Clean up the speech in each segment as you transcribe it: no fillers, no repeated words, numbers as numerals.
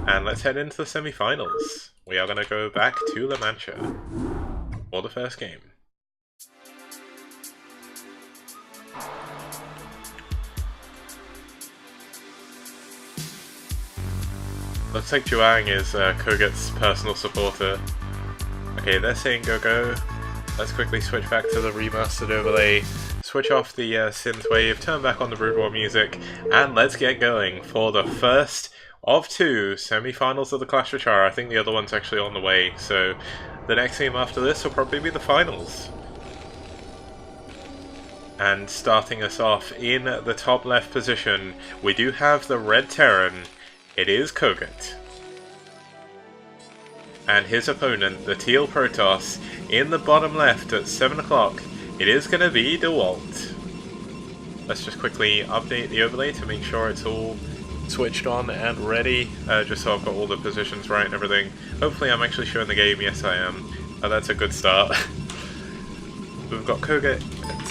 And let's head into the semi-finals. We are going to go back to La Mancha for the first game. Looks like Juang is Koget's personal supporter. Okay, they're saying go. Let's quickly switch back to the remastered overlay, switch off the synthwave, turn back on the Brood War music, and let's get going for the first of two semi-finals of the Clash of Chara. I think the other one's actually on the way, so the next game after this will probably be the finals. And starting us off in the top left position, we do have the Red Terran. It is Koget. And his opponent, the Teal Protoss, in the bottom left at 7 o'clock, it is going to be Dewalt. Let's just quickly update the overlay to make sure it's all switched on and ready, just so I've got all the positions right and everything. Hopefully I'm actually showing the game. Yes, I am. Oh, that's a good start. We've got Koget at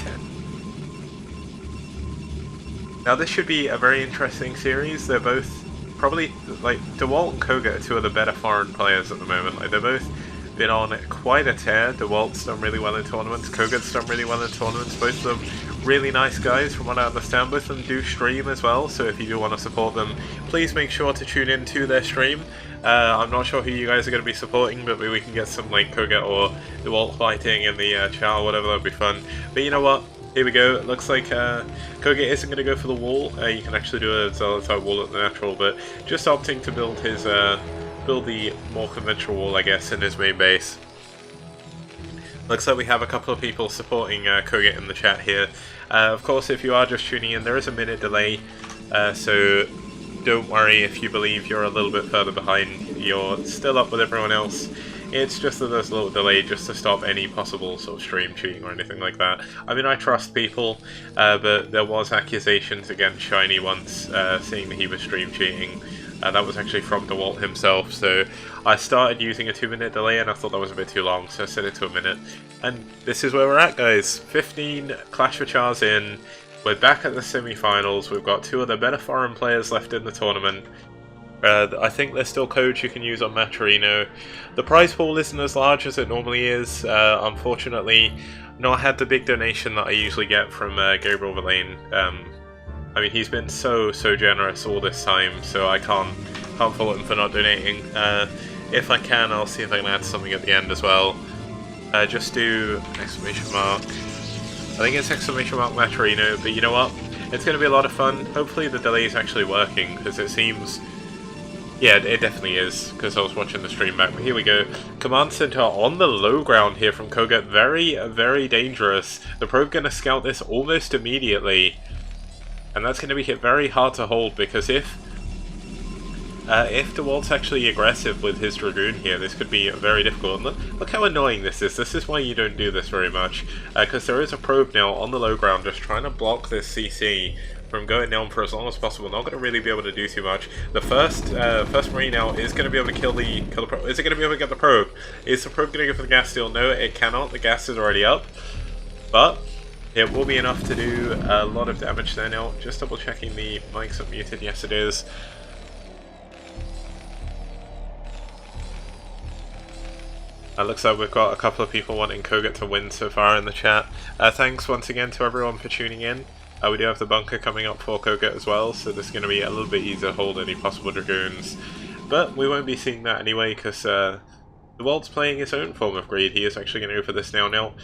10. Now this should be a very interesting series. They're both probably, like, Dewalt and Koget are two of the better foreign players at the moment. Like, they've both been on quite a tear. Dewalt's done really well in tournaments, Koget's done really well in tournaments. Both of them really nice guys from what I understand. Both of them do stream as well, so if you do want to support them, please make sure to tune in to their stream. I'm not sure who you guys are going to be supporting, but maybe we can get some, like, Koget or Dewalt fighting in the chat or whatever. That would be fun. But you know what? Here we go. It looks like Koget isn't going to go for the wall. You can actually do a Zealot type wall at the natural, but just opting to build his build the more conventional wall, I guess, in his main base. Looks like we have a couple of people supporting Koget in the chat here. Of course, if you are just tuning in, there is a minute delay, so don't worry if you believe you're a little bit further behind. You're still up with everyone else. It's just that there's a little delay just to stop any possible sort of stream cheating or anything like that. I mean, I trust people, but there was accusations against Shiny once, saying that he was stream cheating. That was actually from Dewalt himself, so I started using a 2-minute delay and I thought that was a bit too long, so I set it to a minute. And this is where we're at, guys. 15 Clash of Chars in. We're back at the semi-finals. We've got two of the better foreign players left in the tournament. I think there's still codes you can use on Maturino. The prize pool isn't as large as it normally is. Unfortunately, not had the big donation that I usually get from Gabriel Verlaine. I mean, he's been so generous all this time, so I can't fault him for not donating. If I can, I'll see if I can add something at the end as well. Just do exclamation mark. I think it's exclamation mark Maturino, but you know what? It's going to be a lot of fun. Hopefully the delay is actually working, because it seems... Yeah, it definitely is, because I was watching the stream back. But here we go. Command Center on the low ground here from Koget. Very dangerous. The probe going to scout this almost immediately. And that's going to be very hard to hold, because if Dewalt's actually aggressive with his Dragoon here, this could be very difficult. And look how annoying this is. This is why you don't do this very much. Because there is a probe now on the low ground just trying to block this CC from going down for as long as possible. Not going to really be able to do too much. The first Marine now is going to be able to kill the probe. Is it going to be able to get the probe? Is the probe going to go for the gas steal? No, it cannot. The gas is already up. But it will be enough to do a lot of damage there now. Just double checking the mics are muted. Yes, it is. It looks like we've got a couple of people wanting Koget to win so far in the chat. Thanks once again to everyone for tuning in. We do have the bunker coming up for Koget as well, so this is going to be a little bit easier to hold any possible Dragoons. But we won't be seeing that anyway, because Dewalt's playing his own form of greed. He is actually going to go for this now. Now,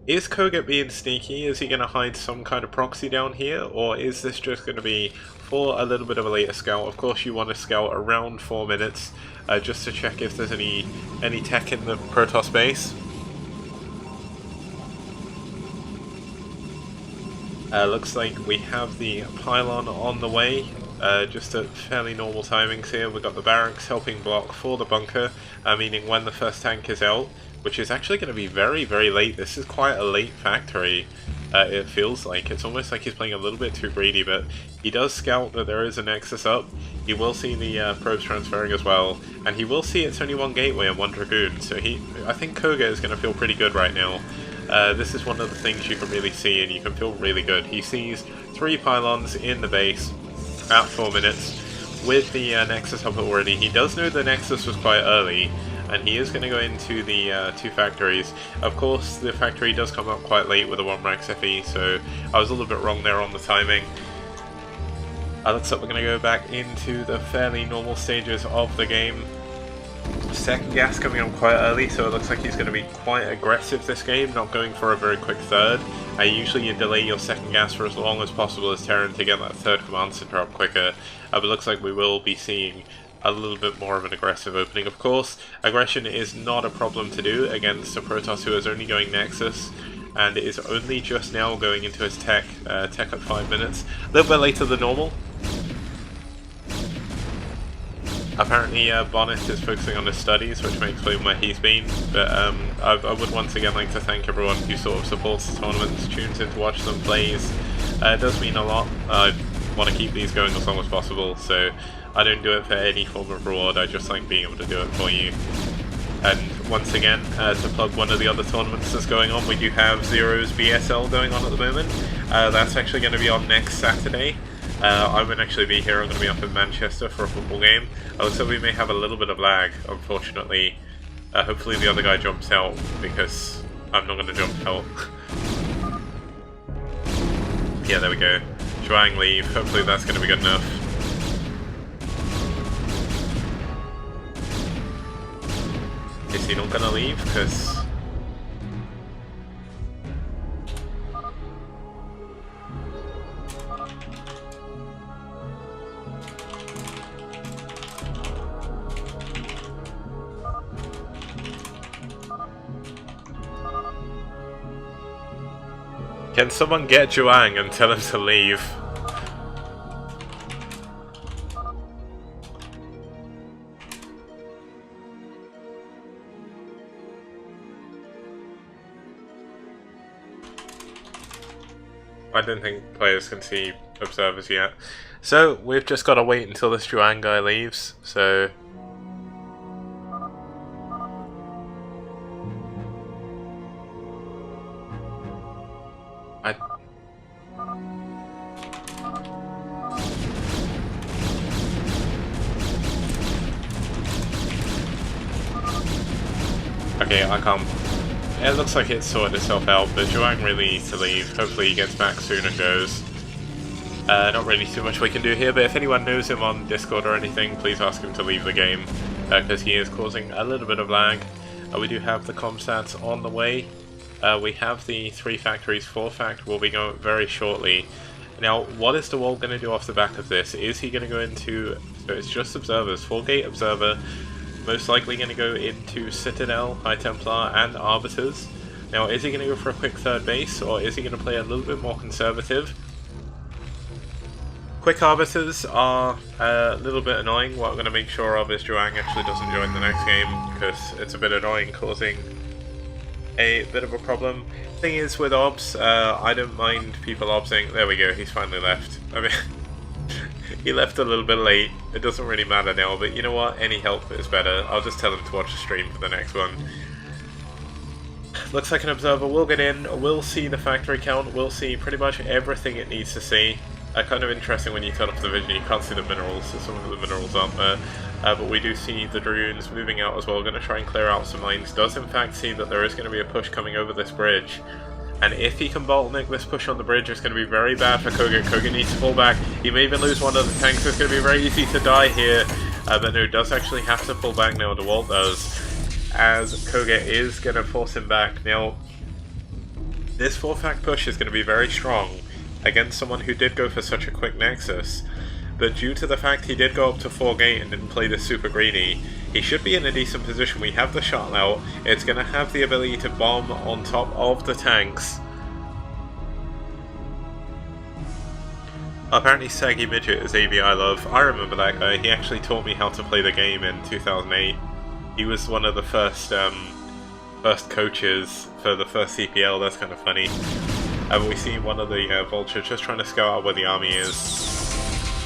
is Koget being sneaky? Is he going to hide some kind of proxy down here? Or is this just going to be for a little bit of a later scout? Of course you want to scout around 4 minutes, just to check if there's any tech in the Protoss base. Looks like we have the pylon on the way, just at fairly normal timings here. We've got the barracks helping block for the bunker, meaning when the first tank is out, which is actually going to be very late. This is quite a late factory, it feels like. It's almost like he's playing a little bit too greedy, but he does scout that there is a Nexus up. He will see the probes transferring as well, and he will see it's only one gateway and one Dragoon, so I think Koget is going to feel pretty good right now. This is one of the things you can really see, and you can feel really good. He sees 3 pylons in the base at 4 minutes. with the Nexus up already. He does know the Nexus was quite early, and he is going to go into the 2 factories. Of course, the factory does come up quite late with a 1 max FE, so I was a little bit wrong there on the timing. Looks like we're going to go back into the fairly normal stages of the game. Second gas coming on quite early, so it looks like he's going to be quite aggressive this game, not going for a very quick third. Usually you delay your second gas for as long as possible as Terran to get that third command center up quicker, but it looks like we will be seeing a little bit more of an aggressive opening. Of course, aggression is not a problem to do against a Protoss who is only going Nexus, and is only just now going into his tech at 5 minutes. A little bit later than normal. Apparently Bonnet is focusing on his studies, which may explain where he's been, but I would once again like to thank everyone who sort of supports the tournaments, tunes in to watch them, plays. It does mean a lot. I want to keep these going as long as possible, so I don't do it for any form of reward, I just like being able to do it for you. And once again, to plug one of the other tournaments that's going on, we do have Zero's BSL going on at the moment. That's actually going to be on next Saturday. I won't actually be here, I'm going to be up in Manchester for a football game. So we may have a little bit of lag, unfortunately. Hopefully the other guy jumps out, because I'm not going to jump out. Yeah, there we go. Zhuang leave, hopefully that's going to be good enough. Is he not going to leave? Because... Can someone get Zhuang and tell him to leave? I don't think players can see observers yet. So, we've just got to wait until this Zhuang guy leaves, so... Okay, I can't... It looks like it's sorted itself out, but Zhuang really needs to leave. Hopefully he gets back soon and goes. Not really too much we can do here, but if anyone knows him on Discord or anything, please ask him to leave the game, because he is causing a little bit of lag. We do have the comstats on the way. We have the 3 factories, 4 fact will be going very shortly. Now, what is Dewalt going to do off the back of this? Is he going to go into... So it's just observers, 4-gate observer, most likely going to go into Citadel, High Templar, and Arbiters. Now, is he going to go for a quick third base, or is he going to play a little bit more conservative? Quick Arbiters are a little bit annoying. What I'm going to make sure of is Zhuang actually doesn't join the next game, because it's a bit annoying, causing a bit of a problem. Thing is, with obs, I don't mind people obsing. There we go, he's finally left. I mean, he left a little bit late. It doesn't really matter now, but you know what? Any help is better. I'll just tell him to watch the stream for the next one. Looks like an observer will get in, we'll see the factory count, we'll see pretty much everything it needs to see. Kind of interesting when you turn off the vision, you can't see the minerals, so some of the minerals aren't there. But we do see the Dragoons moving out as well. We're going to try and clear out some mines. Does in fact see that there is going to be a push coming over this bridge. And if he can bottleneck this push on the bridge, it's going to be very bad for Koget. Koget needs to fall back. He may even lose one of the tanks. It's going to be very easy to die here. But no, does actually have to pull back now. Dewalt does, as Koget is going to force him back. Now, this 4-fact push is going to be very strong against someone who did go for such a quick Nexus. But due to the fact he did go up to 4-gate and didn't play this super greedy, he should be in a decent position. We have the shuttle out. It's going to have the ability to bomb on top of the tanks. Apparently Saggy Midget is AV I love. I remember that guy. He actually taught me how to play the game in 2008. He was one of the first coaches for the first CPL. That's kind of funny. We see one of the vultures just trying to scout out where the army is.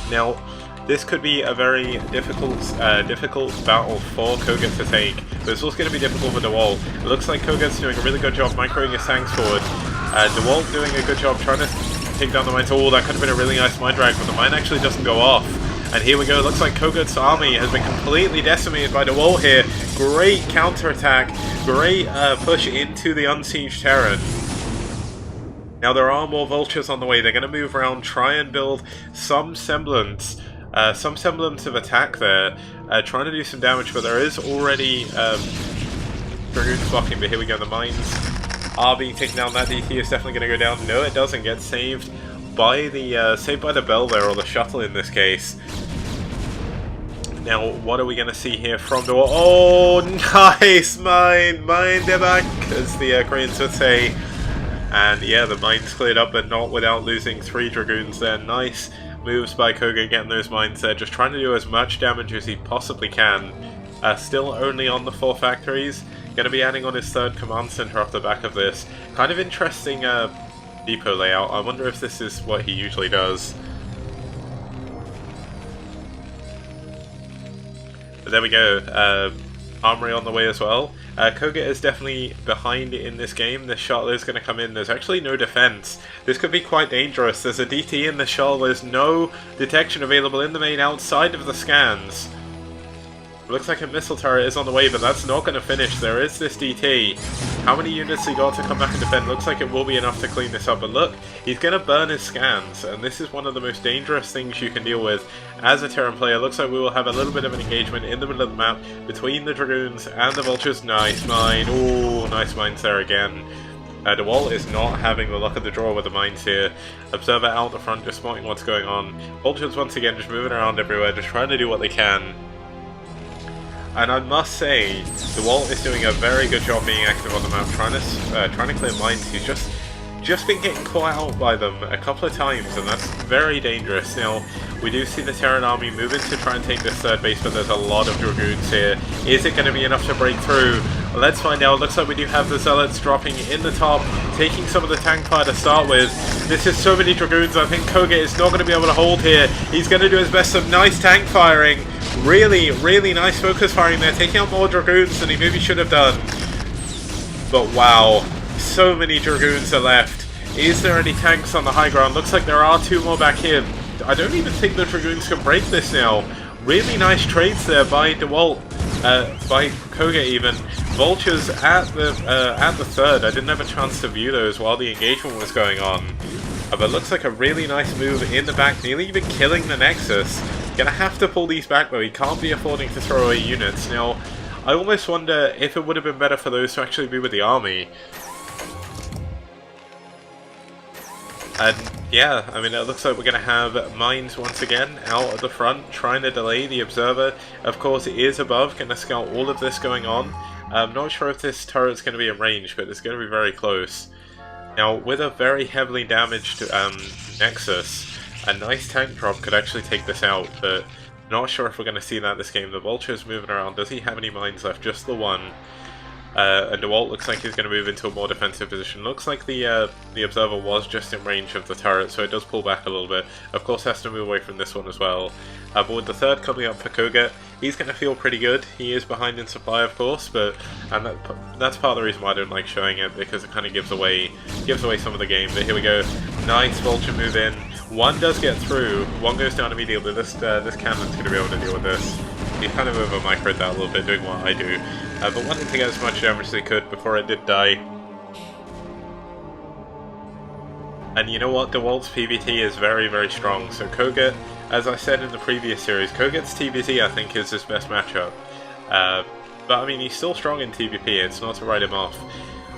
Now, this could be a very difficult battle for Koget to take, but it's also going to be difficult for Dewalt. It looks like Koget's doing a really good job microing his tanks forward. Dewalt doing a good job trying to take down the mine. Oh, that could have been a really nice mine drag, but the mine actually doesn't go off. And here we go, looks like Koget's army has been completely decimated by Dewalt here. Great counterattack, great push into the unsieged Terran. Now there are more vultures on the way, they're going to move around, try and build some semblance of attack there. Trying to do some damage, but there is already Dragoons blocking, but here we go, the mines are being taken down. That DT is definitely going to go down. No, it doesn't. Get saved by the bell there, or the shuttle in this case. Now, what are we going to see here from the... Oh, nice mine! Mine debak, as the Koreans would say. And yeah, the mines cleared up, but not without losing 3 Dragoons there. Nice moves by Koget getting those mines there, just trying to do as much damage as he possibly can. Still only on the 4 factories. Going to be adding on his 3rd command center off the back of this. Kind of interesting depot layout. I wonder if this is what he usually does. But there we go. Armory on the way as well. Koget is definitely behind in this game. The shuttle is going to come in. There's actually no defense. This could be quite dangerous. There's a DT in the shuttle. There's no detection available in the main outside of the scans. Looks like a missile turret is on the way, but that's not going to finish. There is this DT. How many units he got to come back and defend? Looks like it will be enough to clean this up. But look, he's going to burn his scans, and this is one of the most dangerous things you can deal with as a Terran player. Looks like we will have a little bit of an engagement in the middle of the map between the Dragoons and the Vultures. Nice mine. Ooh, nice mines there again. Dewalt is not having the luck of the draw with the mines here. Observer out the front, just spotting what's going on. Vultures once again just moving around everywhere, just trying to do what they can. And I must say, Dewalt is doing a very good job being active on the map, trying to clear mines. He's just been getting caught out by them a couple of times, and that's very dangerous. Now, we do see the Terran army moving to try and take this 3rd base, but there's a lot of Dragoons here. Is it going to be enough to break through? Well, let's find out. Looks like we do have the Zealots dropping in the top, taking some of the tank fire to start with. This is so many Dragoons. I think Koget is not going to be able to hold here. He's going to do his best. Some nice tank firing. Really, really nice focus firing there, taking out more Dragoons than he maybe should have done. But wow, so many Dragoons are left. Is there any tanks on the high ground? Looks like there are 2 more back here. I don't even think the Dragoons can break this now. Really nice trades there by Dewalt, by Koget even. Vultures at the 3rd. I didn't have a chance to view those while the engagement was going on. But looks like a really nice move in the back, nearly even killing the Nexus. Gonna have to pull these back though, he can't be affording to throw away units. Now, I almost wonder if it would have been better for those to actually be with the army. And yeah, I mean, it looks like we're going to have mines once again out at the front, trying to delay the observer. Of course, it is above, going to scout all of this going on. I'm not sure if this turret's going to be in range, but it's going to be very close. Now, with a very heavily damaged Nexus, a nice tank drop could actually take this out, but not sure if we're going to see that this game. The Vulture's moving around. Does he have any mines left? Just the one. And Dewalt looks like he's going to move into a more defensive position. Looks like the Observer was just in range of the turret, so it does pull back a little bit. Of course, has to move away from this one as well. But with the 3rd coming up for Koget, he's going to feel pretty good. He is behind in supply, of course, but that's part of the reason why I don't like showing it, because it kind of gives away some of the game. But here we go. Nice Vulture move in. One does get through. One goes down immediately. This cannon's going to be able to deal with this. He kind of over-microed that a little bit, doing what I do. But wanted to get as much damage as they could before it did die. And you know what? Dewalt's PvT is very, very strong. So Koget, as I said in the previous series, Koget's TvT I think is his best matchup. But I mean, he's still strong in TvP, it's not to write him off.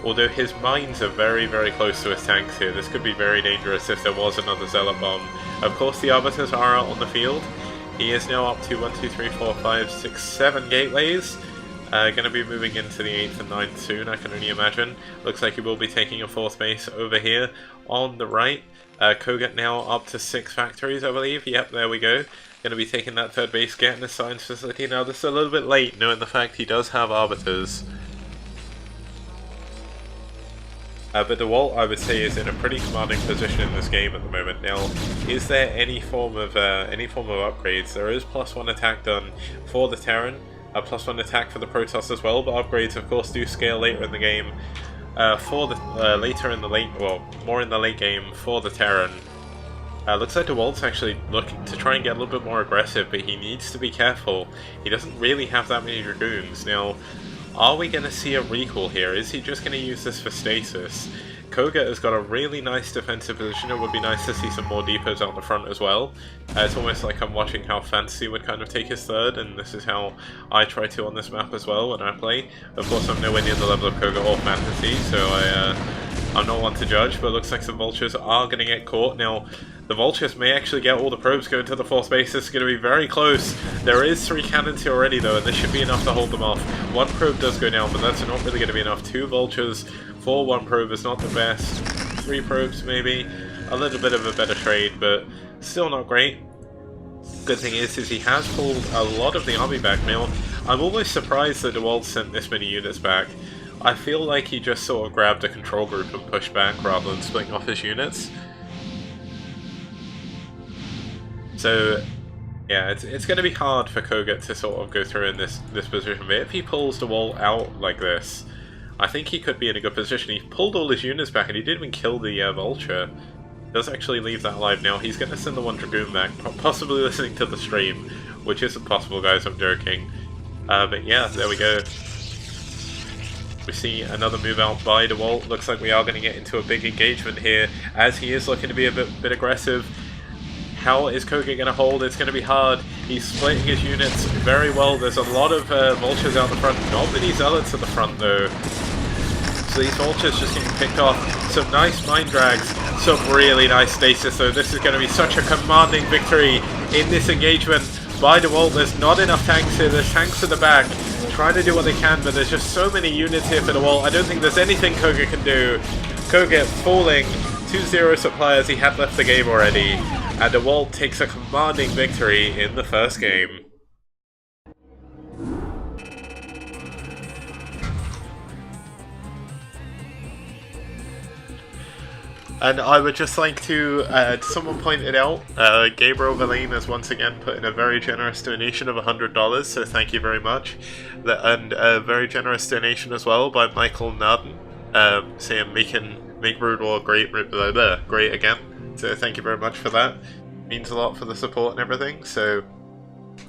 Although his mines are very, very close to his tanks here. This could be very dangerous if there was another Zealot bomb. Of course, the Arbiters are out on the field. He is now up to 1, 2, 3, 4, 5, 6, 7 gateways. Going to be moving into the 8th and 9th soon, I can only imagine. Looks like he will be taking a 4th base over here on the right. Koget now up to 6 factories, I believe. Yep, there we go. Going to be taking that 3rd base, getting the science facility. Now, this is a little bit late, knowing the fact he does have Arbiters. But Dewalt, I would say, is in a pretty commanding position in this game at the moment. Now, is there any form of upgrades? There is +1 attack done for the Terran, +1 attack for the Protoss as well. But upgrades, of course, do scale later in the game. More in the late game for the Terran. Looks like Dewalt's actually looking to try and get a little bit more aggressive, but he needs to be careful. He doesn't really have that many Dragoons. Now, are we going to see a recall here? Is he just going to use this for stasis? Koget has got a really nice defensive position. It would be nice to see some more depots out the front as well. It's almost like I'm watching how Fantasy would kind of take his third, and this is how I try to on this map as well when I play. Of course, I'm nowhere near the level of Koget or Fantasy, so I'm not one to judge, but it looks like some Vultures are going to get caught. Now, the Vultures may actually get all the probes going to the fourth base. This is going to be very close. There is 3 cannons here already, though, and this should be enough to hold them off. 1 probe does go down, but that's not really going to be enough. 2 Vultures for 1 probe is not the best. 3 probes, maybe. A little bit of a better trade, but still not great. Good thing is he has pulled a lot of the army back now. I'm almost surprised that Dewalt sent this many units back. I feel like he just sort of grabbed a control group and pushed back rather than splitting off his units. So, yeah, it's going to be hard for Koget to sort of go through in this position, but if he pulls Dewalt out like this, I think he could be in a good position. He pulled all his units back and he didn't even kill the Vulture. Does actually leave that alive now. He's going to send the 1 Dragoon back, possibly listening to the stream, which isn't possible, guys, I'm joking. But yeah, there we go. We see another move out by Dewalt. Looks like we are going to get into a big engagement here, as he is looking to be a bit aggressive. How is Koget going to hold? It's going to be hard. He's splitting his units very well. There's a lot of Vultures out the front. Not many Zealots at the front, though. So these Vultures just getting picked off. Some nice Mind Drags. Some really nice stasis, though. This is going to be such a commanding victory in this engagement by Dewalt. There's not enough tanks here. There's tanks at the back trying to do what they can, but there's just so many units here for Dewalt. I don't think there's anything Koget can do. Koget falling 2-0 suppliers. He had left the game already. And Dewalt takes a commanding victory in the first game. And I would just like to, someone pointed out, Gabriel Verlaine has once again put in a very generous donation of $100, so thank you very much. And a very generous donation as well by Michael Narden, saying make Brood War great again. So thank you very much for that. Means a lot for the support and everything. So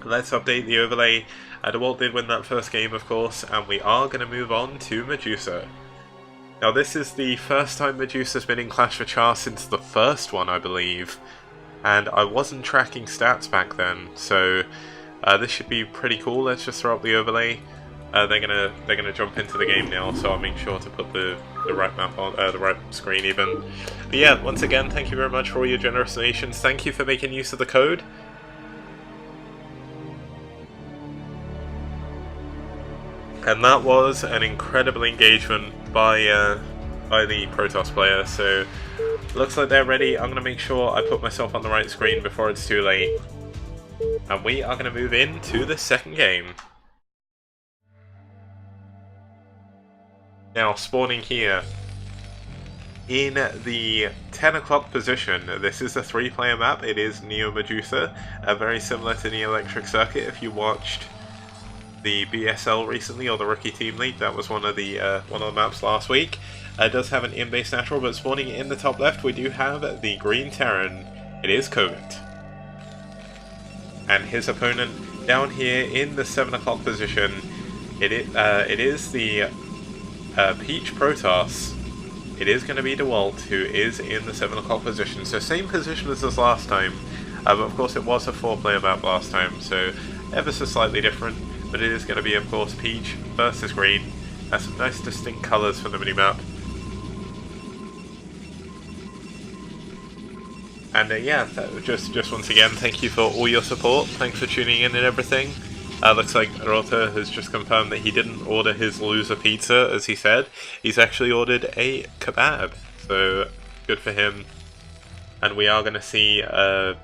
let's update the overlay. Dewalt did win that first game, of course, and we are going to move on to Medusa. Now this is the first time Medusa's been in Clash for Char since the first one, I believe, and I wasn't tracking stats back then, so this should be pretty cool. Let's just throw up the overlay. They're gonna jump into the game now, so I'll make sure to put the right map on the right screen even. But yeah, once again, thank you very much for all your generous donations. Thank you for making use of the code. And that was an incredible engagement by the Protoss player. So looks like they're ready. I'm gonna make sure I put myself on the right screen before it's too late. And we are gonna move into the second game. Now, spawning here in the 10 o'clock position, this is a 3-player map. It is Neo Medusa, very similar to the Electric Circuit. If you watched the BSL recently, or the Rookie Team League, that was one of the maps last week. It does have an in-base natural, but spawning in the top left, we do have the Green Terran. It is Koget. And his opponent down here in the 7 o'clock position, it is the Peach Protoss. It is going to be Dewalt, who is in the 7 o'clock position. So same position as this last time, but of course it was a 4-player map last time, so ever so slightly different. But it is going to be, of course, Peach versus Green. Has some nice distinct colours for the minimap. And yeah, just once again, thank you for all your support. Thanks for tuning in and everything. Looks like Rota has just confirmed that he didn't order his loser pizza, as he said. He's actually ordered a kebab, so good for him. And we are going to see, I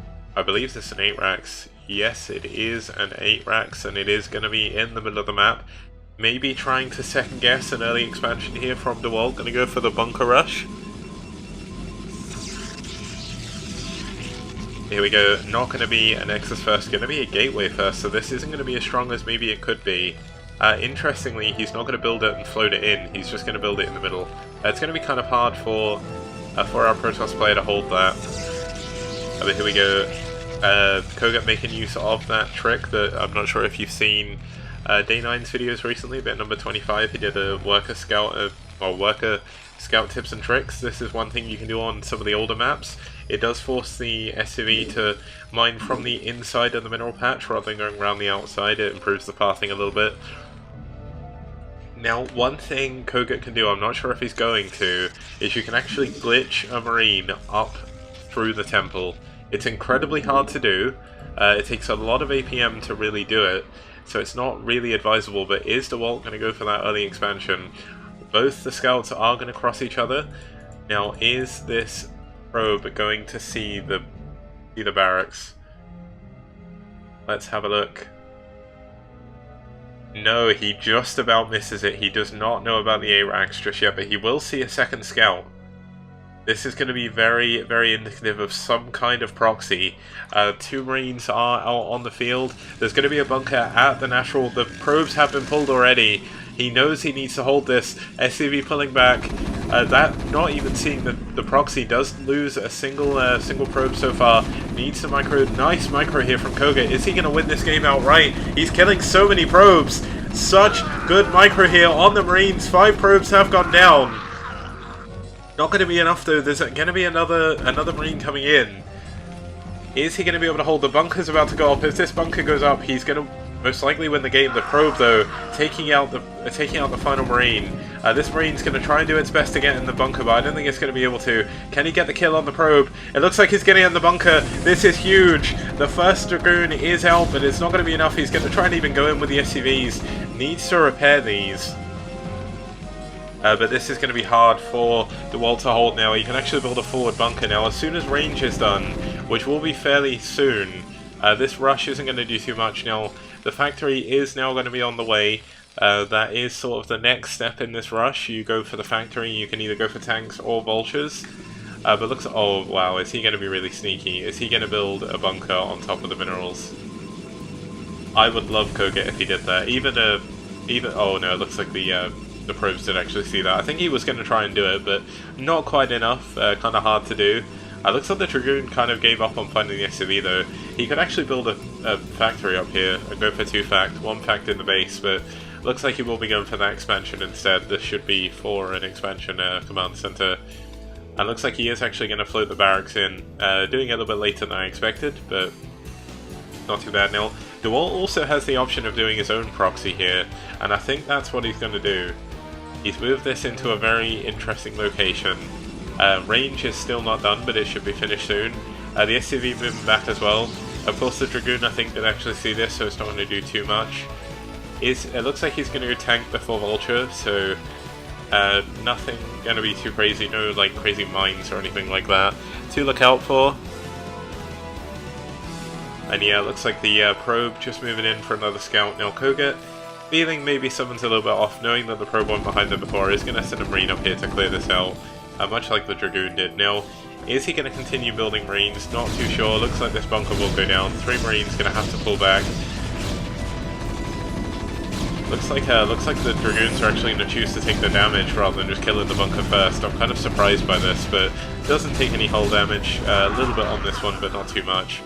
believe this is an 8 racks. Yes, it is an 8 racks, and it is going to be in the middle of the map. Maybe trying to second guess an early expansion here from Dewalt. Going to go for the bunker rush. Here we go. Not going to be a Nexus first, going to be a Gateway first, so this isn't going to be as strong as maybe it could be. Interestingly, he's not going to build it and float it in, he's just going to build it in the middle. It's going to be kind of hard for our Protoss player to hold that. But here we go. Koget making use of that trick that I'm not sure if you've seen Day 9's videos recently, but number 25 he did a worker scout tips and tricks. This is one thing you can do on some of the older maps. It does force the SCV to mine from the inside of the mineral patch rather than going around the outside. It improves the pathing a little bit. Now, one thing Koget can do, I'm not sure if he's going to, is you can actually glitch a marine up through the temple. It's incredibly hard to do. It takes a lot of APM to really do it, so it's not really advisable, but is Dewalt going to go for that early expansion? Both the scouts are going to cross each other. Now, is this probe going to see the barracks? Let's have a look. No, he just about misses it. He does not know about the ARAX just yet, but he will see a second scout. This is going to be very, very indicative of some kind of proxy. 2 Marines are out on the field. There's going to be a bunker at the natural. The probes have been pulled already. He knows he needs to hold this. SCV pulling back. That, not even seeing the proxy, does lose a single probe so far. Needs a micro. Nice micro here from Koget. Is he going to win this game outright? He's killing so many probes. Such good micro here on the Marines. 5 probes have gone down. Not going to be enough though. There's going to be another Marine coming in. Is he going to be able to hold? The bunker's about to go up. If this bunker goes up, he's going to most likely win the game. The probe though, taking out the final Marine. This Marine's going to try and do its best to get in the bunker, but I don't think it's going to be able to. Can he get the kill on the probe? It looks like he's getting in the bunker. This is huge. The first Dragoon is out, but it's not going to be enough. He's going to try and even go in with the SCVs. Needs to repair these. But this is going to be hard for Dewalt to hold now. He can actually build a forward bunker now. As soon as range is done, which will be fairly soon, this rush isn't going to do too much now. The factory is now going to be on the way. That is sort of the next step in this rush. You go for the factory, you can either go for tanks or vultures. But looks, oh wow, is he going to be really sneaky? Is he going to build a bunker on top of the minerals? I would love Koget if he did that. Oh no, it looks like the probes did actually see that. I think he was going to try and do it, but not quite enough. Kind of hard to do. Looks like the Dragoon kind of gave up on finding the SCV though. He could actually build a factory up here and go for 2 fact, 1 fact in the base, but looks like he will be going for that expansion instead. This should be for an expansion command center. And looks like he is actually going to float the barracks in, doing it a little bit later than I expected, but not too bad now. Dewalt also has the option of doing his own proxy here, and I think that's what he's going to do. He's moved this into a very interesting location. Range is still not done, but it should be finished soon. The SCV moving back as well. Of course the Dragoon I think did actually see this, so it's not going to do too much. It looks like he's going to go tank before Vulture, so nothing going to be too crazy, no like crazy mines or anything like that to look out for. And yeah, it looks like the probe just moving in for another scout. Now Koget, feeling maybe someone's a little bit off, knowing that the probe went behind them before, is going to send a Marine up here to clear this out, much like the Dragoon did. Now, is he going to continue building Marines? Not too sure. Looks like this bunker will go down. 3 Marines going to have to pull back. Looks like the Dragoons are actually going to choose to take the damage rather than just killing the bunker first. I'm kind of surprised by this, but it doesn't take any hull damage. A little bit on this one, but not too much.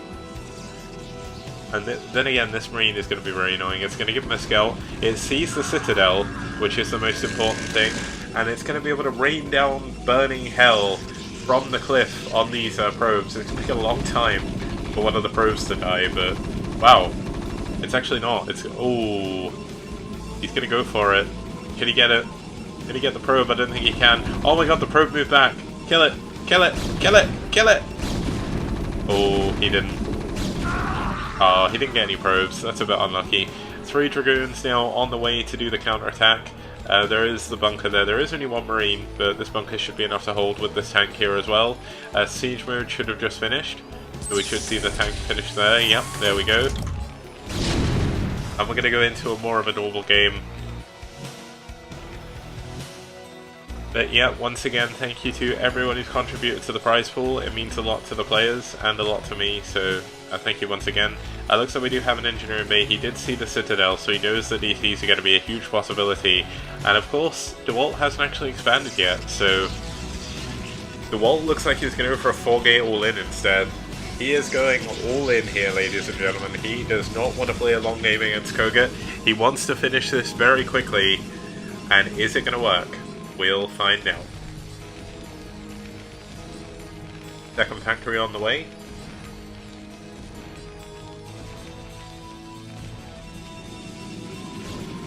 And then again, this Marine is going to be very annoying. It's going to give him a scout. It sees the Citadel, which is the most important thing, and it's going to be able to rain down burning hell from the cliff on these probes. It's going to take a long time for one of the probes to die, but wow, it's actually not. It's oh, he's going to go for it. Can he get it? Can he get the probe? I don't think he can. Oh my god, the probe moved back. Kill it! Kill it! Kill it! Kill it! Oh, he didn't. He didn't get any probes. That's a bit unlucky. 3 Dragoons now on the way to do the counterattack. There is the bunker there. There is only 1 Marine, but this bunker should be enough to hold with this tank here as well. Siege mode should have just finished, so we should see the tank finish there. Yep, there we go. And we're going to go into more of a normal game. But yeah, once again, thank you to everyone who's contributed to the prize pool. It means a lot to the players and a lot to me, so thank you once again. Looks like we do have an engineer in bay. He did see the Citadel, so he knows that DCs are going to be a huge possibility. And of course, Dewalt hasn't actually expanded yet, so Dewalt looks like he's going to go for a 4-gate all-in instead. He is going all in here, ladies and gentlemen. He does not want to play a long game against Koget. He wants to finish this very quickly. And is it going to work? We'll find out. Second factory on the way.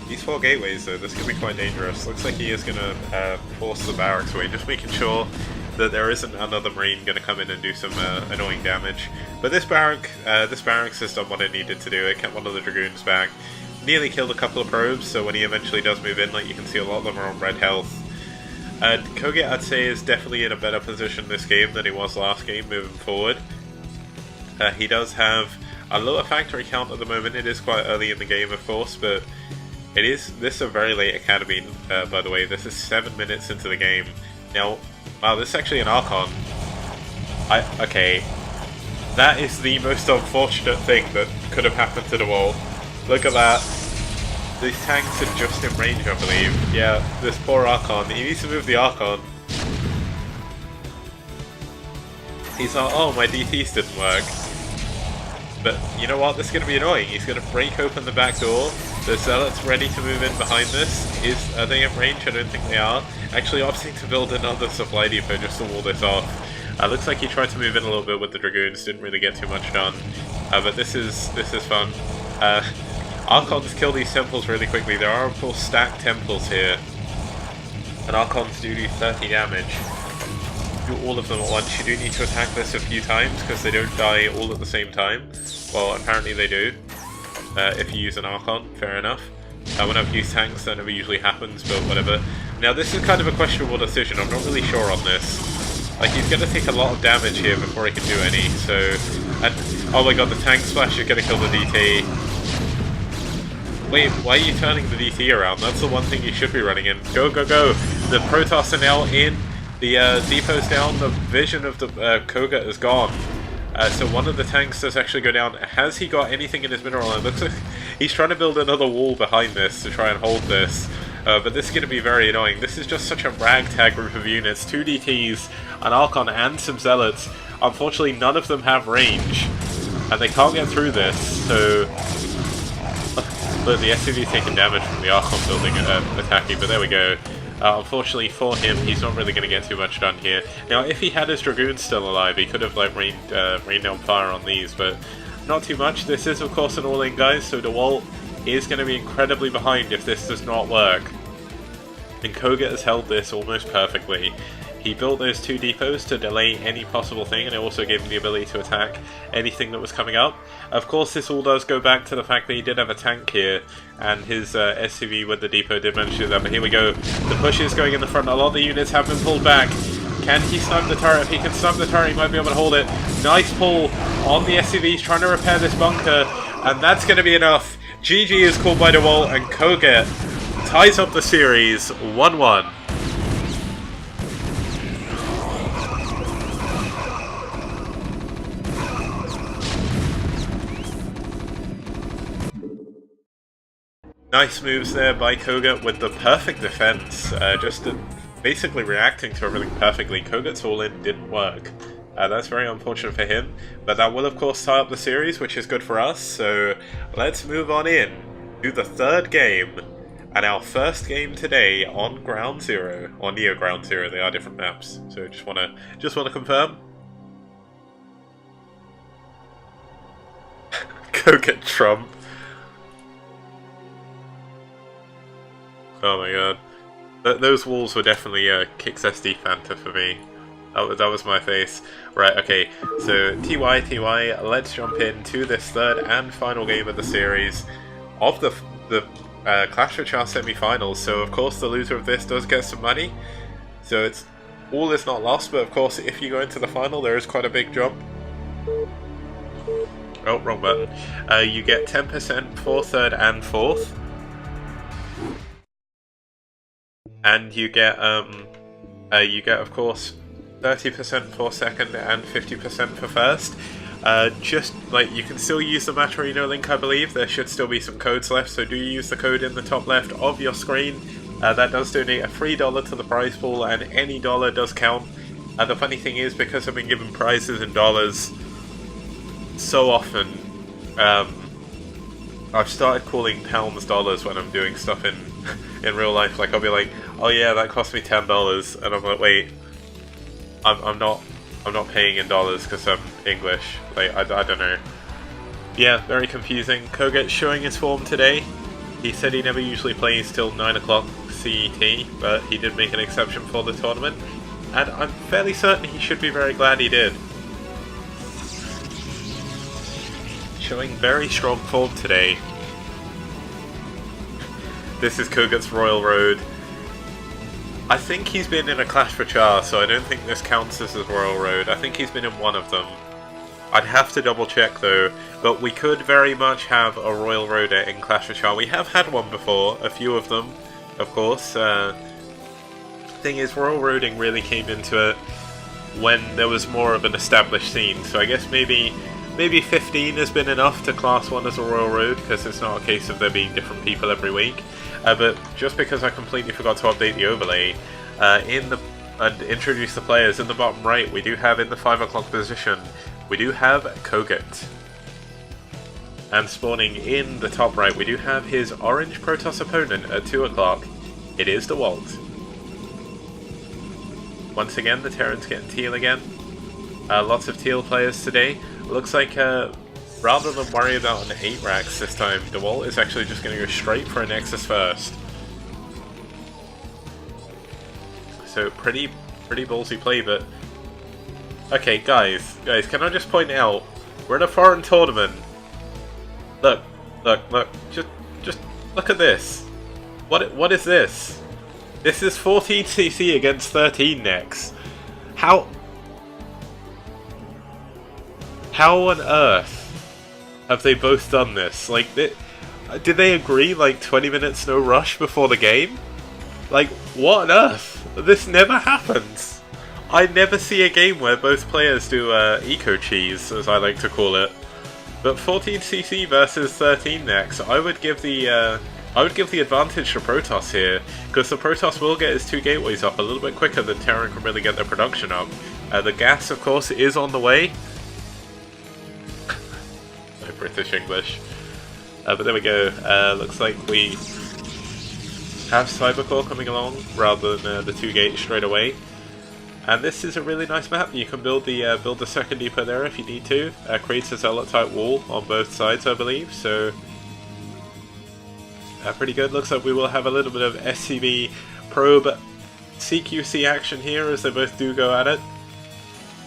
These 4 gateways though, this could be quite dangerous. Looks like he is going to force the barracks away, just making sure that there isn't another marine going to come in and do some annoying damage. But this barracks has done what it needed to do. It kept one of the dragoons back. Nearly killed a couple of probes, so when he eventually does move in, like you can see, a lot of them are on red health. Koget, I'd say, is definitely in a better position this game than he was last game moving forward. He does have a lower factory count at the moment. It is quite early in the game, of course, but this is a very late academy, by the way. This is 7 minutes into the game. Now, wow, this is actually an Archon. Okay, that is the most unfortunate thing that could have happened to Dewalt. Look at that. These tanks are just in range, I believe. Yeah, this poor Archon. He needs to move the Archon. He's like, oh, my DTs didn't work. But you know what? This is going to be annoying. He's going to break open the back door. The Zealot's ready to move in behind this. Are they in range? I don't think they are. Actually opting to build another supply depot just to wall this off. Looks like he tried to move in a little bit with the Dragoons. Didn't really get too much done. But this is fun. Archons kill these temples really quickly. There are of course stacked temples here. And Archons do 30 damage. Do all of them at once. You do need to attack this a few times because they don't die all at the same time. Well, apparently they do. If you use an Archon, fair enough. When I've used tanks, that never usually happens, but whatever. Now this is kind of a questionable decision. I'm not really sure on this. Like, he's going to take a lot of damage here before he can do any, so... And, oh my god, the tank splash is going to kill the DT. Wait, why are you turning the DT around? That's the one thing you should be running in. Go, go, go! The Protoss are now in. The depot's down. The vision of the Koget is gone. So one of the tanks does actually go down. Has he got anything in his mineral? It looks like he's trying to build another wall behind this to try and hold this. But this is going to be very annoying. This is just such a ragtag group of units. 2 DTs, an Archon, and some Zealots. Unfortunately, none of them have range. And they can't get through this, so... Look, the SCV's taking damage from the Archon building attacking, but there we go. Unfortunately for him, he's not really going to get too much done here. Now, if he had his Dragoons still alive, he could have like rained down fire on these, but not too much. This is, of course, an all-in, guys, so Dewalt is going to be incredibly behind if this does not work. And Koget has held this almost perfectly. He built those 2 depots to delay any possible thing, and it also gave him the ability to attack anything that was coming up. Of course, this all does go back to the fact that he did have a tank here, and his SCV with the depot did manage to do that. But here we go. The push is going in the front. A lot of the units have been pulled back. Can he snipe the turret? If he can snipe the turret, he might be able to hold it. Nice pull on the SCVs, trying to repair this bunker, and that's going to be enough. GG is called by Dewalt, and Koget ties up the series 1-1. Nice moves there by Koget with the perfect defense, just basically reacting to everything perfectly. Koget's all-in didn't work. That's very unfortunate for him, but that will of course tie up the series, which is good for us, so let's move on in to the 3rd game, and our first game today on Ground Zero, or Neo Ground Zero. They are different maps, so just wanna confirm. Koget Trump. Oh my god. Those walls were definitely Kicks SD Fanta for me. That was my face. Right, okay. So, TY, let's jump into this 3rd and final game of the series of the Clash of Chance semi-finals. So, of course, the loser of this does get some money. So, it's all is not lost, but of course, if you go into the final, there is quite a big jump. Oh, wrong button. You get 10% for 3rd and 4th. And you get of course 30% for 2nd and 50% for 1st. Just like you can still use the Maturino link, I believe. There should still be some codes left, so do use the code in the top left of your screen. That does donate a $3 to the prize pool, and any dollar does count. The funny thing is, because I've been given prizes in dollars, so often, I've started calling pounds dollars when I'm doing stuff in in real life. Like I'll be like, oh yeah, that cost me $10, and I'm like, wait, I'm not paying in dollars because I'm English. Like I don't know. Yeah, very confusing. Koget showing his form today. He said he never usually plays till 9 o'clock CET, but he did make an exception for the tournament, and I'm fairly certain he should be very glad he did. Showing very strong form today. This is Koget's Royal Road. I think he's been in a Clash for Char, so I don't think this counts as his Royal Road. I think he's been in one of them. I'd have to double check though, but we could very much have a Royal Roader in Clash for Char. We have had one before, a few of them, of course. Thing is, Royal Roading really came into it when there was more of an established scene, so I guess maybe 15 has been enough to class one as a Royal Road, because it's not a case of there being different people every week. But just because I completely forgot to update the overlay, and introduce the players, in the bottom right we do have in the 5 o'clock position, we do have Koget. And spawning in the top right, we do have his orange Protoss opponent at 2 o'clock. It is Dewalt. Once again, the Terran's getting teal again. Lots of teal players today. Looks like rather than worry about an 8 racks this time, Dewalt is actually just going to go straight for a Nexus first. So pretty ballsy play, but... Okay, guys, can I just point out, we're in a foreign tournament. Look, just look at this. What is this? This is 14 CC against 13 Nex. How on earth have they both done this? Like, did they agree like 20 minutes no rush before the game? Like, what on earth? This never happens. I never see a game where both players do eco cheese, as I like to call it. But 14cc versus 13 Nex, I would give the advantage to Protoss here, because the Protoss will get his 2 gateways up a little bit quicker than Terran can really get their production up. The gas, of course, is on the way. No British English. But there we go. Looks like we have Cybercore coming along rather than the 2 gates straight away. And this is a really nice map. You can build the second depot there if you need to. Creates a zealot type wall on both sides, I believe. So pretty good. Looks like we will have a little bit of SCV probe CQC action here, as they both do go at it.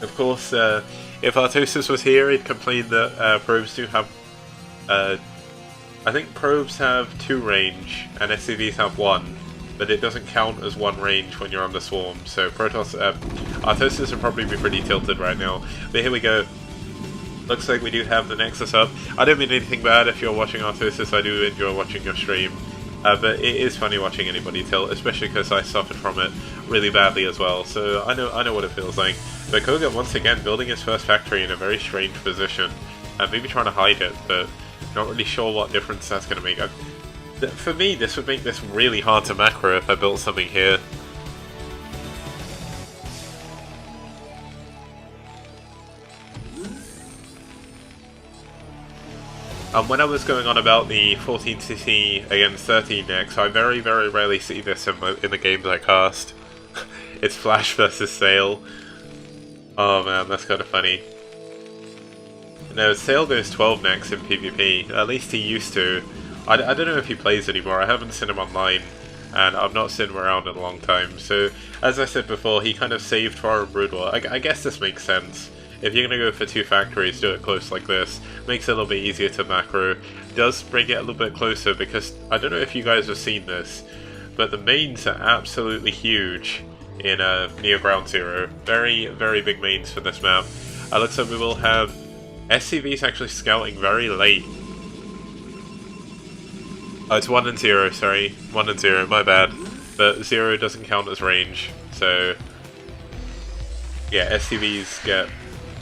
Of course, if Artosis was here, he'd complain that probes do have. I think probes have 2 range and SCVs have 1. But it doesn't count as 1 range when you're on the swarm, so Protoss, Artosis will probably be pretty tilted right now. But here we go. Looks like we do have the Nexus up. I don't mean anything bad if you're watching Artosis, I do enjoy watching your stream. But it is funny watching anybody tilt, especially because I suffered from it really badly as well, so I know what it feels like. But Koget once again building his first factory in a very strange position, and maybe trying to hide it, but not really sure what difference that's going to make. For me, this would make this really hard to macro if I built something here. When I was going on about the 14cc against 13 Nex, I very rarely see this in the games I cast. It's Flash versus Sail. Oh man, that's kind of funny. No, Sail goes 12 Nex in PvP, at least he used to. I don't know if he plays anymore. I haven't seen him online, and I've not seen him around in a long time. So, as I said before, he kind of saved Foreign Brood War. I guess this makes sense. If you're going to go for 2 factories, do it close like this. Makes it a little bit easier to macro. Does bring it a little bit closer, because I don't know if you guys have seen this, but the mains are absolutely huge in Neo Ground Zero. Very big mains for this map. Looks like we will have SCVs actually scouting very late. Oh, it's 1 and 0, sorry. 1 and 0, my bad. But 0 doesn't count as range, so... Yeah, SCVs get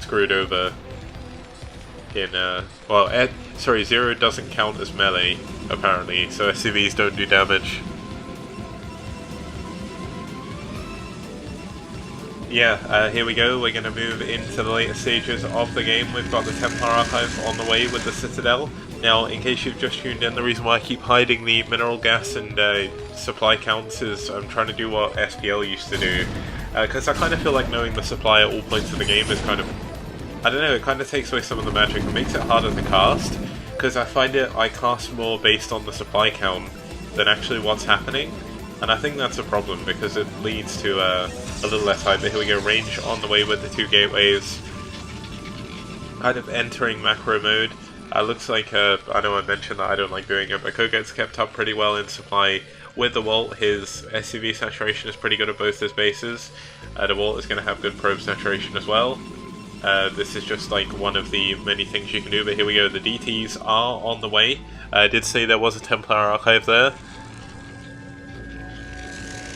screwed over in, well, sorry, 0 doesn't count as melee, apparently, so SCVs don't do damage. yeah, here we go. We're going to move into the later stages of the game. We've got the Templar Archive on the way with the Citadel. Now, in case you've just tuned in, the reason why I keep hiding the mineral gas and supply counts is I'm trying to do what SPL used to do. Because I kind of feel like knowing the supply at all points of the game is kind of... I don't know, it kind of takes away some of the magic. It makes it harder to cast. Because I find I cast more based on the supply count than actually what's happening. And I think that's a problem because it leads to a little less hype. But here we go, range on the way with the 2 gateways. Kind of entering macro mode. Looks like, I know I mentioned that I don't like doing it, but Koget's kept up pretty well in supply with Dewalt. His SCV saturation is pretty good at both his bases. Dewalt is going to have good probe saturation as well. This is just like one of the many things you can do, but here we go, the DTs are on the way. I did say there was a Templar Archive there.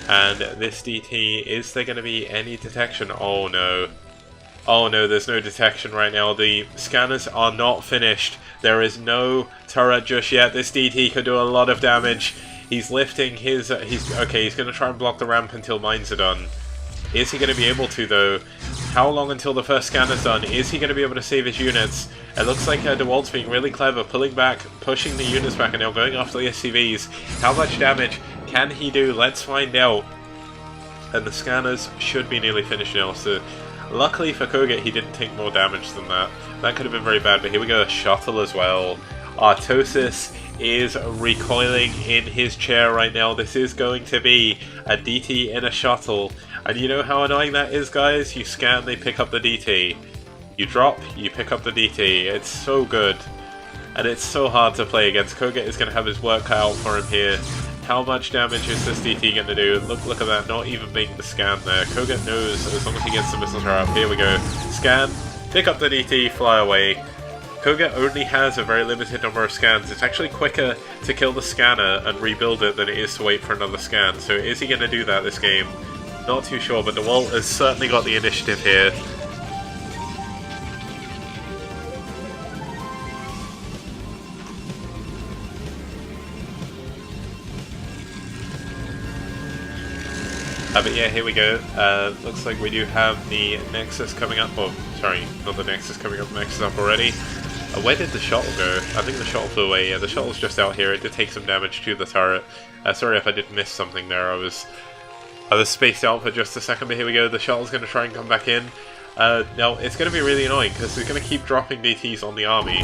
And this DT, is there going to be any detection? Oh no. Oh no, there's no detection right now. The scanners are not finished. There is no turret just yet. This DT could do a lot of damage. He's lifting his... okay, he's going to try and block the ramp until mines are done. Is he going to be able to though? How long until the first scanner's done? Is he going to be able to save his units? It looks like Dewalt's being really clever, pulling back, pushing the units back, and now going after the SCVs. How much damage can he do? Let's find out. And the scanners should be nearly finished now, so luckily for Koget he didn't take more damage than that. That could have been very bad, but here we go, a shuttle as well. Artosis is recoiling in his chair right now. This is going to be a DT in a shuttle. And you know how annoying that is, guys? You scan, they pick up the DT. You drop, you pick up the DT. It's so good. And it's so hard to play against. Koget is going to have his work cut out for him here. How much damage is this DT going to do? Look at that, not even making the scan there. Koget knows as long as he gets the missiles out. Here we go. Scan, pick up the DT, fly away. Koget only has a very limited number of scans. It's actually quicker to kill the scanner and rebuild it than it is to wait for another scan. So is he going to do that this game? Not too sure, but Dewalt has certainly got the initiative here. But yeah, here we go. Looks like we do have the Nexus coming up. Oh, sorry, not the Nexus coming up. The Nexus up already. Where did the shuttle go? I think the shuttle flew away. Yeah, the shuttle's just out here. It did take some damage to the turret. Sorry if I did miss something there. I was spaced out for just a second, but here we go. The shuttle's going to try and come back in. Now, it's going to be really annoying because it's going to keep dropping DTs on the army.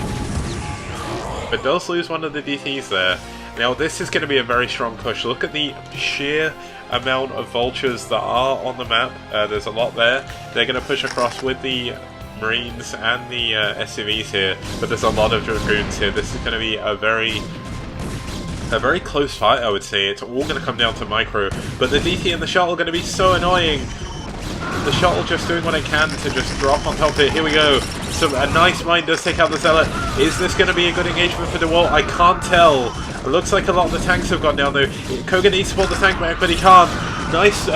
But does lose one of the DTs there. Now, this is going to be a very strong push. Look at the sheer amount of vultures that are on the map. There's a lot there. They're going to push across with the Marines and the SCVs here, but there's a lot of Dragoons here. This is going to be a very close fight, I would say. It's all going to come down to micro, but the DT and the shuttle are going to be so annoying. The shuttle just doing what it can to just drop on top of it. Here we go. So a nice mine does take out the Zealot. Is this going to be a good engagement for Dewalt? I can't tell. It looks like a lot of the tanks have gone down though. Koget needs to pull the tank back, but he can't. Nice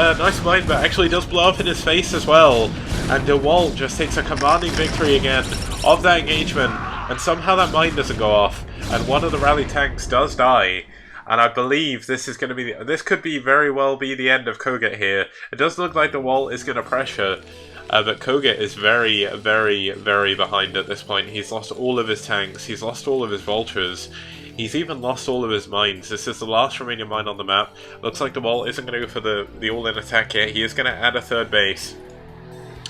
mine, but actually does blow up in his face as well. And Dewalt just takes a commanding victory again of that engagement. And somehow that mine doesn't go off. And one of the rally tanks does die. And I believe this is going to be this could be very well be the end of Koget here. It does look like Dewalt is going to pressure, but Koget is very, very, very behind at this point. He's lost all of his tanks. He's lost all of his vultures. He's even lost all of his mines. This is the last remaining mine on the map. Looks like Dewalt isn't going to go for the all-in attack yet. He is going to add a third base.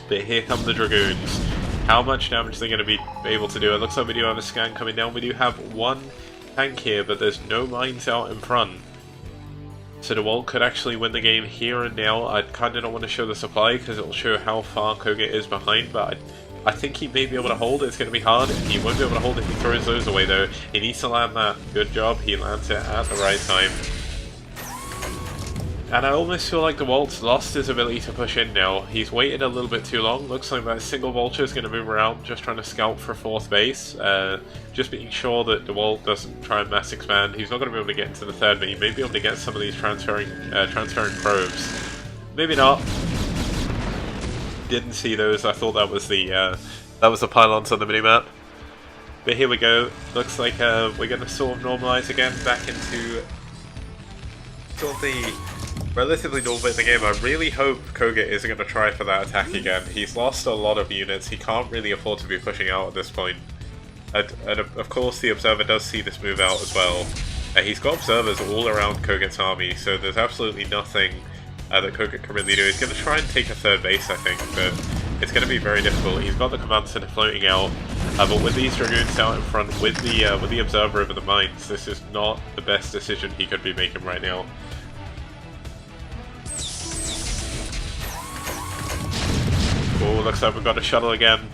But here come the Dragoons. How much damage are they going to be able to do? It looks like we do have a scan coming down. We do have one tank here, but there's no mines out in front. So Dewalt could actually win the game here and now. I kind of don't want to show the supply because it will show how far Koget is behind, but I think he may be able to hold it. It's going to be hard. He won't be able to hold it if he throws those away though. He needs to land that. Good job. He lands it at the right time. And I almost feel like Dewalt's lost his ability to push in now. He's waited a little bit too long. Looks like that single vulture is going to move around, just trying to scout for fourth base. Just being sure that Dewalt doesn't try and mass expand. He's not going to be able to get into the third, but he may be able to get some of these transferring probes. Maybe not. Didn't see those. I thought that was the pylons on the minimap. But here we go. Looks like we're going to sort of normalize again back into sort of the relatively normal bit in the game. I really hope Koget isn't going to try for that attack again. He's lost a lot of units. He can't really afford to be pushing out at this point. And of course the Observer does see this move out as well. He's got Observers all around Koget's army, so there's absolutely nothing that Koget can really do. He's going to try and take a third base, I think, but it's going to be very difficult. He's got the Command Center floating out, but with these Dragoons out in front, with the Observer over the mines, this is not the best decision he could be making right now. Oh, looks like we've got a shuttle again.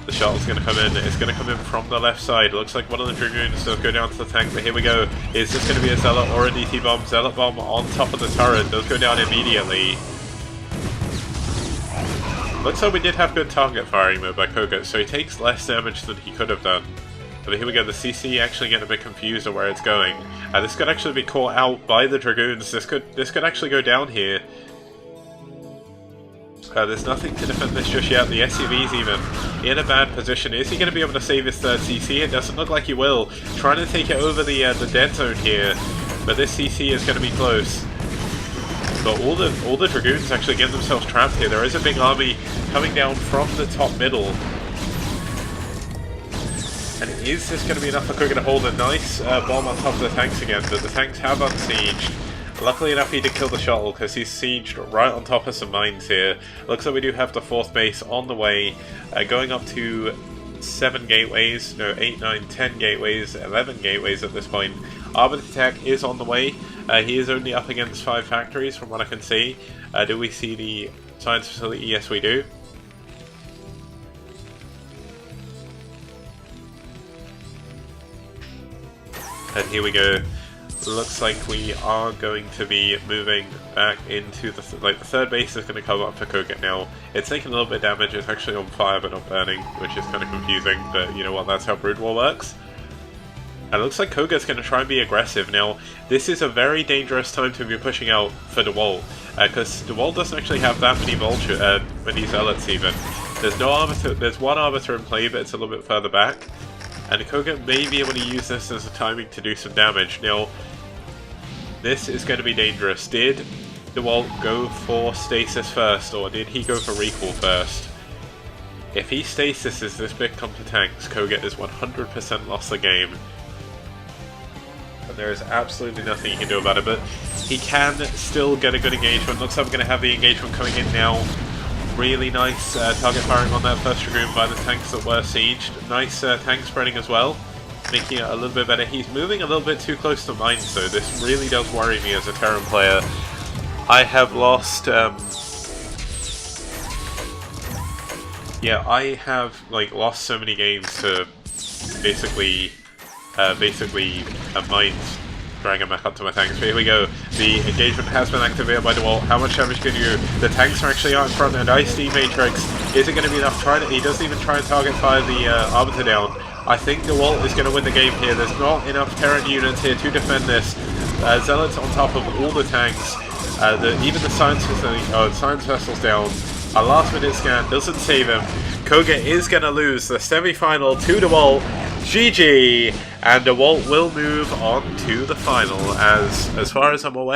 The shuttle's going to come in. It's going to come in from the left side. Looks like one of the Dragoons does go down to the tank, but here we go. Is this going to be a Zealot or a DT bomb? Zealot bomb on top of the turret does go down immediately. Looks like we did have good target firing though by Koget, so he takes less damage than he could have done. But here we go, the CC actually getting a bit confused on where it's going. This could actually be caught out by the Dragoons. This could actually go down here. There's nothing to defend this just yet. The SCV's even in a bad position. Is he going to be able to save his third CC? It doesn't look like he will. Trying to take it over the dead zone here, but this CC is going to be close. But all the Dragoons actually get themselves trapped here. There is a big army coming down from the top middle. And is this going to be enough for Koget to hold a nice bomb on top of the tanks again? But the tanks have unsieged. Luckily enough, he did kill the shuttle because he's sieged right on top of some mines here. Looks like we do have the fourth base on the way, going up to 7 gateways, no, 8, 9, 10 gateways, 11 gateways at this point. Arbiter Tech is on the way. He is only up against 5 factories from what I can see. Do we see the science facility? Yes, we do. And here we go. Looks like we are going to be moving back into the the third base is going to come up for Koget now. It's taking a little bit of damage. It's actually on fire but not burning, which is kind of confusing. But you know what? That's how Brood War works. And it looks like Koget's going to try and be aggressive now. This is a very dangerous time to be pushing out for Dewalt, because Dewalt doesn't actually have that many many Zealots even. There's no Arbiter. There's one Arbiter in play, but it's a little bit further back. And Koget may be able to use this as a timing to do some damage. Now, this is going to be dangerous. Did Dewalt go for stasis first, or did he go for recall first? If he stasises this big clump of tanks, Koget is 100% lost the game. And there is absolutely nothing he can do about it, but he can still get a good engagement. Looks like we're going to have the engagement coming in now. Really nice target firing on that first Dragoon by the tanks that were sieged. Nice tank spreading as well, making it a little bit better. He's moving a little bit too close to mines, so this really does worry me as a Terran player. I have lost... yeah, I have lost so many games to basically mines dragging back up to my tanks. But here we go. The engagement has been activated by Dewalt. How much damage can you do? The tanks are actually out in front, and ICD Matrix. Is it going to be enough? He doesn't even try and target fire the Arbiter down. I think Dewalt is going to win the game here. There's not enough Terran units here to defend this. Zealots on top of all the tanks. Even the science vessel's down. A last minute scan doesn't save him. Koget is going to lose the semi-final to Dewalt. GG! And Dewalt will move on to the final, as far as I'm aware.